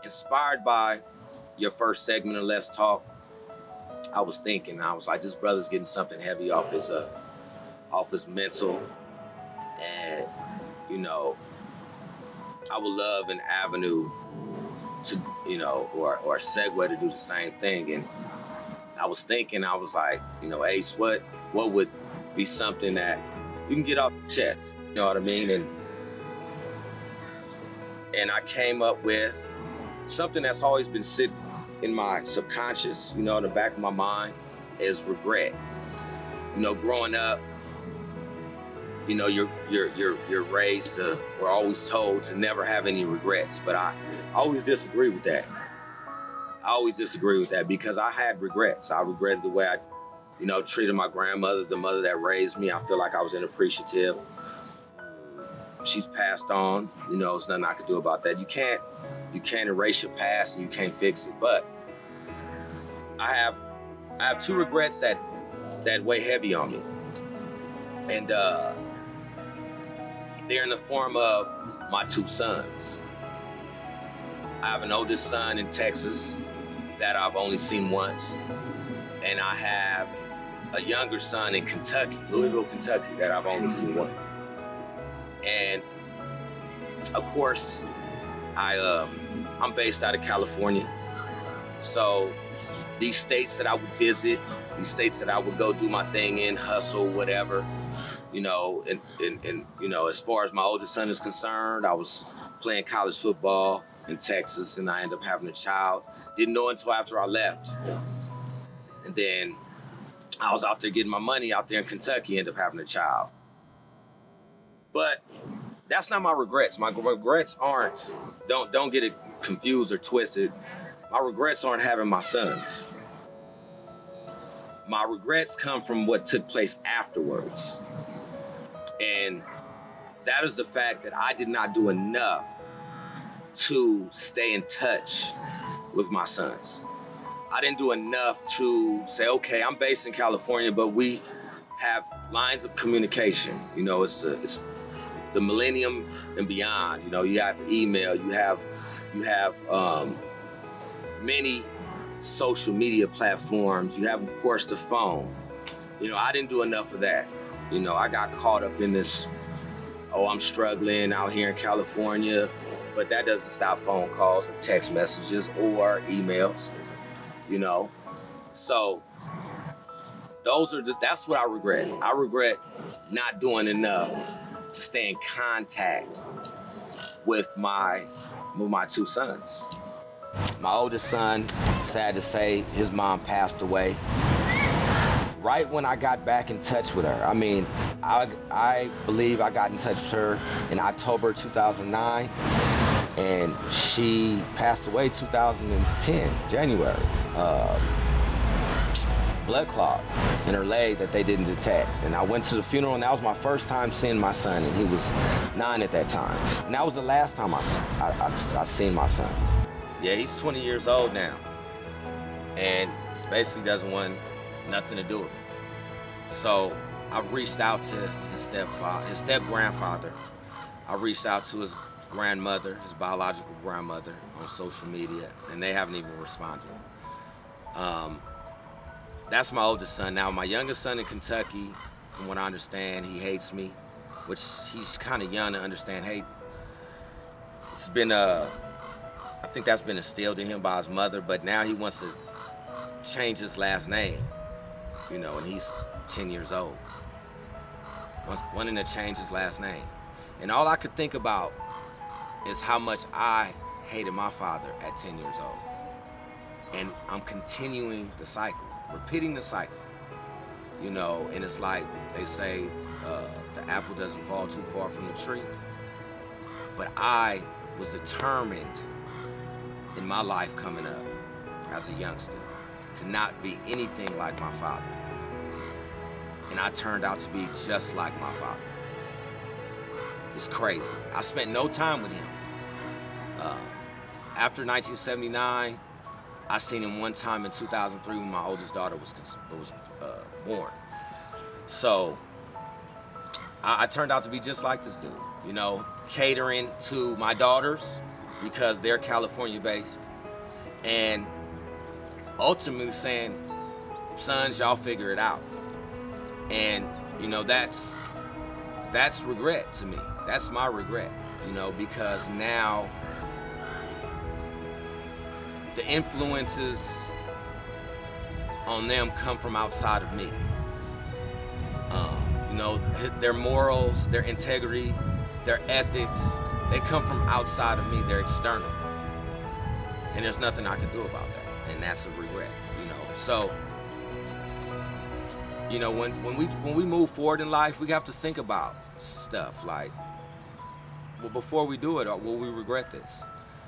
inspired by your first segment of Let's Talk, I was thinking, I was like, this brother's getting something heavy off his mental, and you know, I would love an avenue to, or a segue to do the same thing. And I was thinking, I was like, Ace, what would be something that you can get off the chest? You know what I mean? And I came up with something that's always been sitting in my subconscious, in the back of my mind, is regret. Growing up, you're raised to, we're always told to never have any regrets, but I always disagree with that. Because I had regrets. I regretted the way I, treated my grandmother, the mother that raised me. I feel like I was inappreciative. She's passed on. There's nothing I could do about that. You can't erase your past and you can't fix it. But I have two regrets that weigh heavy on me, and they're in the form of my two sons. I have an oldest son in Texas that I've only seen once, and I have a younger son in Kentucky, Louisville, Kentucky, that I've only seen once. And of course, I'm based out of California, so these states that I would visit, these states that I would go do my thing in, hustle, whatever, and as far as my oldest son is concerned, I was playing college football in Texas, and I ended up having a child. Didn't know until after I left. And then I was out there getting my money out there in Kentucky, ended up having a child. But that's not my regrets. My regrets aren't, don't get it confused or twisted. My regrets aren't having my sons. My regrets come from what took place afterwards. And that is the fact that I did not do enough to stay in touch with my sons. I didn't do enough to say, okay, I'm based in California, but we have lines of communication. It's the millennium and beyond. You have email, you have many social media platforms. You have, of course, the phone. I didn't do enough of that. I got caught up in this, I'm struggling out here in California, but that doesn't stop phone calls or text messages or emails, So that's what I regret. I regret not doing enough to stay in contact with my two sons. My oldest son, sad to say, his mom passed away right when I got back in touch with her. I mean, I believe I got in touch with her in October 2009, and she passed away 2010, January. Blood clot in her leg that they didn't detect. And I went to the funeral, and that was my first time seeing my son, and he was 9 at that time. And that was the last time I seen my son. Yeah, he's 20 years old now, and basically doesn't want nothing to do with me. So I've reached out to his step-grandfather. I reached out to his grandmother, his biological grandmother, on social media, and they haven't even responded. That's my oldest son. Now, my youngest son in Kentucky, from what I understand, he hates me, which he's kind of young to understand hate. It's been I think that's been instilled in him by his mother, but now he wants to change his last name, and he's 10 years old. Wanting to change his last name. And all I could think about is how much I hated my father at 10 years old. And I'm continuing the cycle, repeating the cycle, and it's like they say, the apple doesn't fall too far from the tree. But I was determined in my life coming up as a youngster to not be anything like my father. And I turned out to be just like my father. It's crazy. I spent no time with him. After 1979, I seen him one time in 2003 when my oldest daughter was born. So I turned out to be just like this dude, catering to my daughters, because they're California based, and ultimately saying, sons, y'all figure it out. And that's regret to me. That's my regret, because now the influences on them come from outside of me. Their morals, their integrity, their ethics, they come from outside of me. They're external. And there's nothing I can do about that. And that's a regret, So, when we move forward in life, we have to think about stuff like, well, before we do it, will we regret this?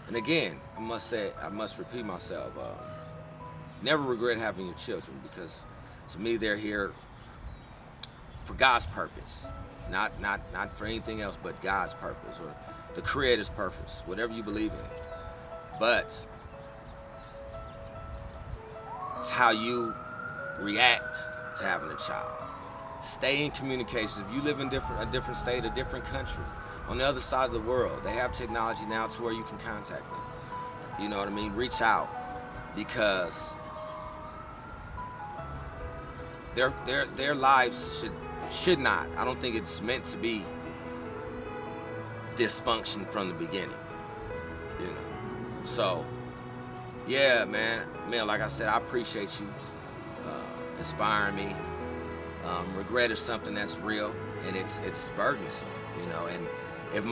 And again, I must repeat myself, never regret having your children, because to me, they're here for God's purpose, not for anything else but God's purpose or the Creator's purpose, whatever you believe in. But it's how you react to having a child. Stay in communication. If you live in a different state, a different country, on the other side of the world, they have technology now to where you can contact them. You know what I mean? Reach out, because their lives should not. I don't think it's meant to be dysfunction from the beginning. So, yeah, man, like I said, I appreciate you inspiring me. Regret is something that's real, and it's burdensome, and if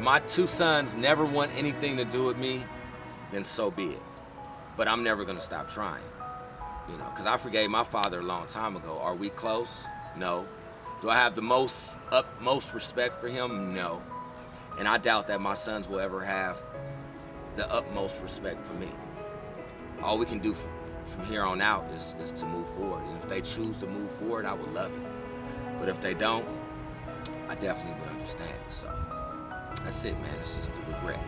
my two sons never want anything to do with me, then so be it. But I'm never gonna stop trying, because I forgave my father a long time ago. Are we close? No. Do I have the utmost respect for him? No. And I doubt that my sons will ever have the utmost respect for me. All we can do from here on out is to move forward. And if they choose to move forward, I would love it. But if they don't, I definitely would understand. So that's it, man. It's just a regret.